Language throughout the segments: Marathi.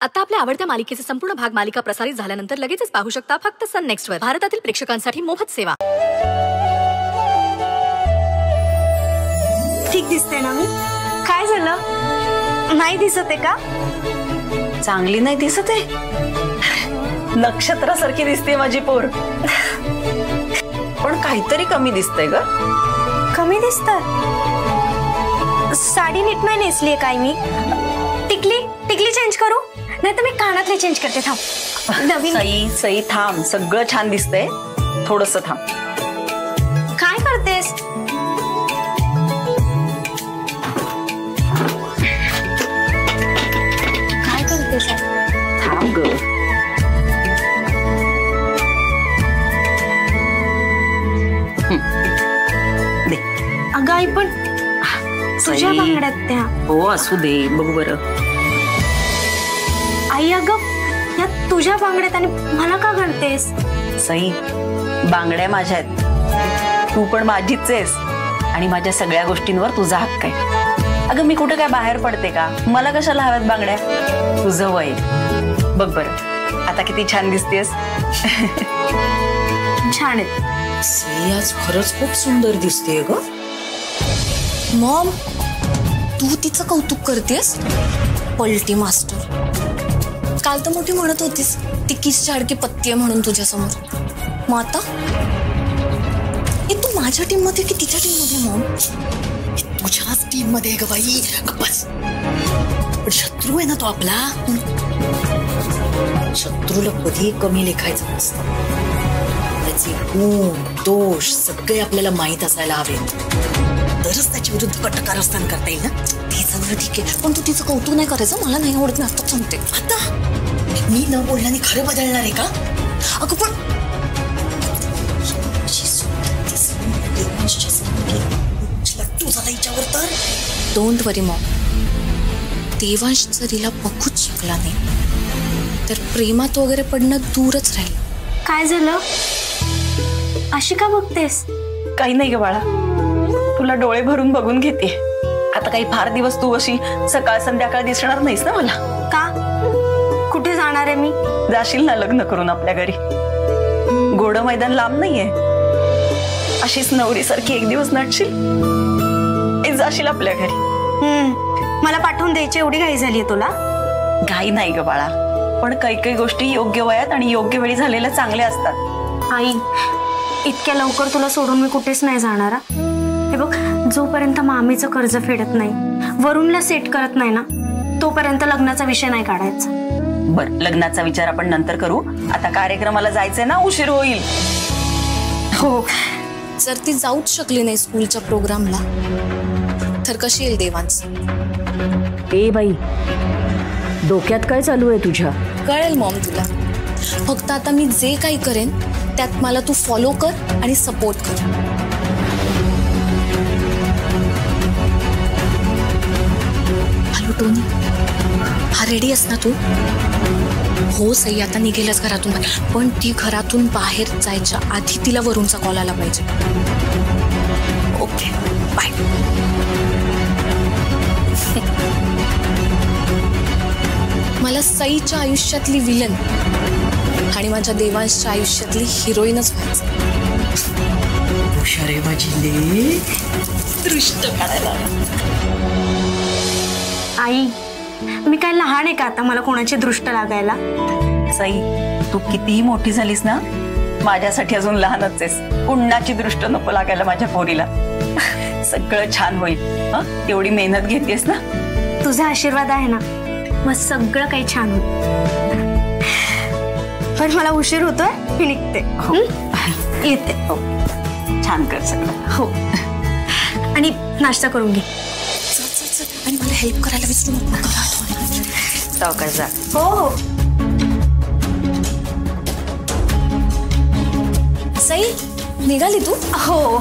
आता आपल्या आवडत्या मालिकेचे संपूर्ण भाग मालिका प्रसारित झाल्यानंतर लगेचच पाहू शकता फक्त सन नेक्स्ट वर. भारतातील प्रेक्षकांसाठी मोफत सेवा. ठीक दिसते ना मी? काय झालं? नाही दिसत आहे का? चांगली नाही दिसत आहे. नक्षत्रासारखी दिसते माझी पोर. पण काहीतरी कमी दिसतंय ग. कमी दिसतं? साडी नीट नाही नेसलीये काय मी? टिकली चेंज करू? नाही तर मी कानातले चेंज करते. थांब. नवीन सई थांब. सगळं छान दिसतंय. थोडंसं थांब. काय करतेस? काय करतेस? थांब ग. अगं आई पण तुझ्या बांगड्यात त्या. हो असू दे. बघू बरं. आई अगं या तुझ्या बांगड्यात आणि मला का घालतेस? सई बांगड्या माझ्या आहेत. तू पण माझीच आहेस आणि माझ्या सगळ्या गोष्टींवर तुझा हक्क आहे. अगं मी कुठे काय बाहेर पडते का? मला कशाला हव्यात बांगड्या? तुझं वय. बघ बरं आता किती छान दिसतेस. छान आहे. सई आज खरंच खूप सुंदर दिसतेय ग. मॉम तू तिचं कौतुक करतेस? पलटी मास्टर. काल तर मोठी म्हणत होतीस ती किस झाडकी पत्ती आहे म्हणून तुझ्यासमोर. मग आता तू माझ्या टीम मध्ये की तिच्या टीम मध्ये? मॉम तुझ्याच टीम मध्ये ग बाई. बस पण शत्रू आहे ना तो आपला. शत्रूला कधी कमी लेखायचं नसतं. त्याचे गुण दोष सगळे आपल्याला माहित असायला हवेत. तरच त्याच्या विरुद्ध कट कारस्थान करता येईल ना. ते सगळं ठीक आहे पण तू तिचं कौतुक नाही करायचं. मला नाही आवडत. मी आता सांगते. आता मी न बोलल्याने खरं बदलणार आहे का? अगं पण तू झाला हिच्यावर तर. Don't worry Maugham. देवांश जर हिला बघूच शिकला नाही तर प्रेमात वगैरे पडणं दूरच राहील. काय झालं? अशी का बघतेस? काही नाही ग बाळा. तुला डोळे भरून बघून घेते. आता काही फार दिवस तू अशी सकाळ संध्याकाळ दिसणार नाहीस ना मला. का? कुठे जाणार आहे मी? जाशील ना लग्न करून आपल्या घरी. घोडं मैदान लांब नाहीये. अशीच नवरीसारखी एक दिवस नटशील. जाशील आपल्या घरी. मला पाठवून द्यायची एवढी घाई झालीये तुला? घाई नाही ग बाळा. पण काही गोष्टी योग्य वयात आणि योग्य वेळी झालेल्या चांगल्या असतात. आई इतक्या लवकर तुला सोडून मी कुठेच नाही जाणार. हे बघ जोपर्यंत मामीचं कर्ज फेडत नाही, वरुणला सेट करत नाही ना तोपर्यंत लग्नाचा विषय नाही काढायचा. बर लग्नाचा विचार आपण नंतर करू. आता कार्यक्रमाला जायचंय ना. उशीर होईल. हो जर ती जाऊच शकली नाही स्कूलच्या प्रोग्रामला तर कशी येईल देवांश? ए बाई डोक्यात काय चालू आहे तुझ्या? कळेल मॉम तुला. फक्त आता मी जे काही करेन त्यात मला तू फॉलो कर आणि सपोर्ट कर. Hello Tony. हा रेडी आहेस ना तू? हो सई आता निघेलच घरातून. पण ती घरातून बाहेर जायच्या आधी तिला वरूनचा कॉल आला पाहिजे. Okay bye. मला सईच्या आयुष्यातली विलन आणि माझ्या देवांशच्या आयुष्यातली हिरोईनच व्हायचं. हुशार आहे माझी ले. दृष्ट काढायला. आई मी काय लहान आहे का आता मला कोणाची दृष्ट लागायला? सई तू कितीही मोठी झालीस ना माझ्यासाठी अजून लहानच आहेस. कुणाची दृष्ट नको लागायला माझ्या पोरीला. सगळं छान होईल. एवढी मेहनत घेतेस ना. तुझा आशीर्वाद आहे ना मग सगळं काही छान होईल. पण मला उशीर होतोय. मी निघते. हो येते. हो छान कर सगळं. हो आणि नाश्ता करून घे. आणि मला हेल्प करायला विसरू नको. सावकाश जा. हो हो. सई निघाली तू? हो.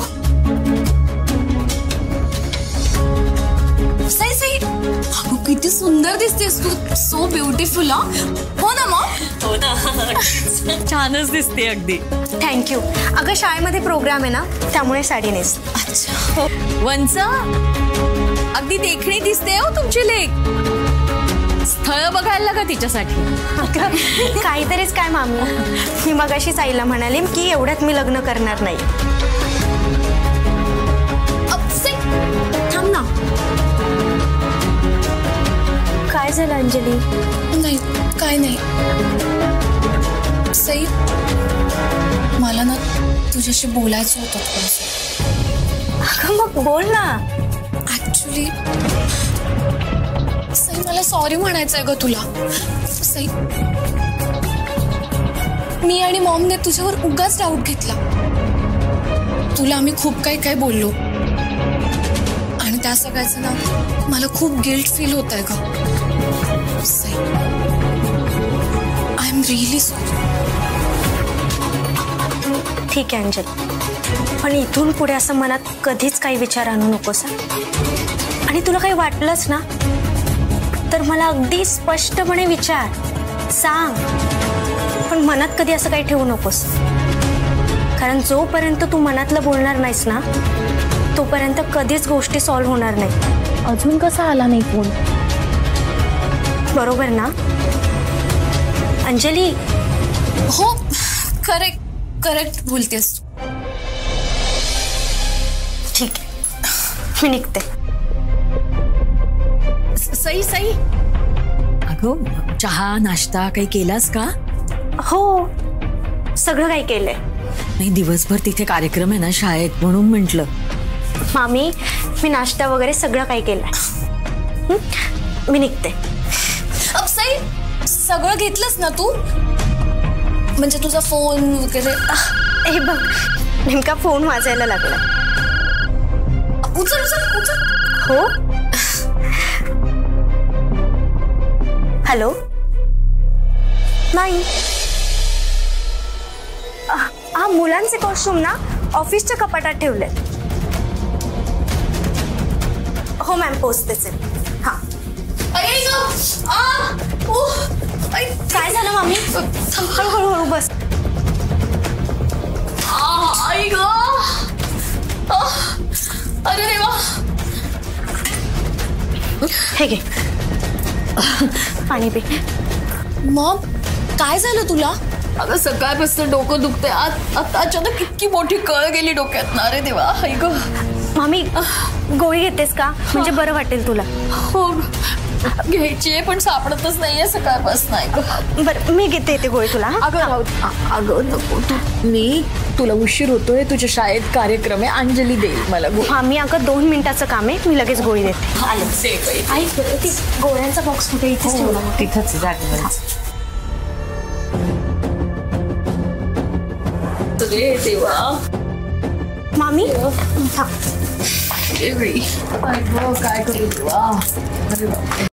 सई सई किती सुंदर दिसतेस तू. So beautiful. हो ना मॉम? हो ना. छानच दिसते अगदी. थँक्यू. अगं शाळेमध्ये प्रोग्राम आहे ना त्यामुळे साडी नेस. अच्छा. वंचा अगदी देखणी दिसते हो तुमची लेक. स्थळ स्थळ बघायला का तिच्यासाठी? काहीतरीच काय मामी, मी मगाशीच आईला म्हणाले की एवढ्यात मी लग्न करणार नाही. थांब ना. काय झालं अंजली? नाही काय नाही. सई, मला ना तुझ्याशी बोलायचं होतं थोडंसं. अगं मग बोल ना. ऍक्च्युली सई, मला सॉरी म्हणायचंय ग तुला. सई, मी आणि मॉमने तुझ्यावर उगाच डाऊट घेतला. तुला आम्ही खूप काही बोललो आणि त्या सगळ्याचं ना मला खूप गिल्ट फील होत आहे ग. Sai, I am really sorry. ठीक आहे अंजली, पण इथून पुढे असं मनात कधीच काही विचार आणू नकोस. आणि तुला काही वाटलंच ना तर मला अगदी स्पष्टपणे विचार, सांग, पण मनात कधी असं काही ठेवू नकोस. कारण जोपर्यंत तू मनातलं बोलणार नाहीस ना तोपर्यंत कधीच गोष्टी सॉल्व्ह होणार नाही. अजून कसा आला नाही फोन? बरोबर ना अंजली? हो, करेक्ट बोलतेस तू. ठीक आहे, मी निघते. सई, अगं चहा नाश्ता काही केलास का? हो, सगळं काही केलंय. नाही, दिवसभर तिथे कार्यक्रम आहे ना शाळेत, म्हणून म्हंटल. मामी, मी नाश्ता वगैरे सगळं काही केलंय. मी निघते. सई, सगळं घेतलंस ना तू? म्हणजे तुझा फोन वगैरे? हे बघ, नेमका फोन वाजायला लागला. उचल. हो, हॅलो. नाही, हा मुलांचे कॉस्ट्युम ना ऑफिसच्या कपाटात ठेवले. हो मॅम, पोचतेच आहे. हा. काय झालं मामी? हळूहळू बस. अरे देवा. हे घे पाणी पी. मॉम, काय झालं तुला? अगं सकाळपासून डोकं दुखते. आता अचानक इतकी मोठी कळ गेली डोक्यात ना. रे देवा. ऐक मामी, गोळी घेतेस का? म्हणजे बरं वाटेल तुला. हो घ्यायची पण सापडतच नाहीये सकाळपासून. ऐक बरं, मी घेते ते गोळी तुला. अगं नको तू. मी तुला उशीर होतोय, तुझ्या शाळेत कार्यक्रम आहे. अंजली देईल मला गोळी. हा, मी अगं 2 मिनिटाचं काम आहे, मी लगेच गोळी देते. ऐक, ती गोळ्यांचा बॉक्स कुठे? इथेच ठेवला. तिथंच जागेवर. रे देवा. मामी, हा. काय करू तुला?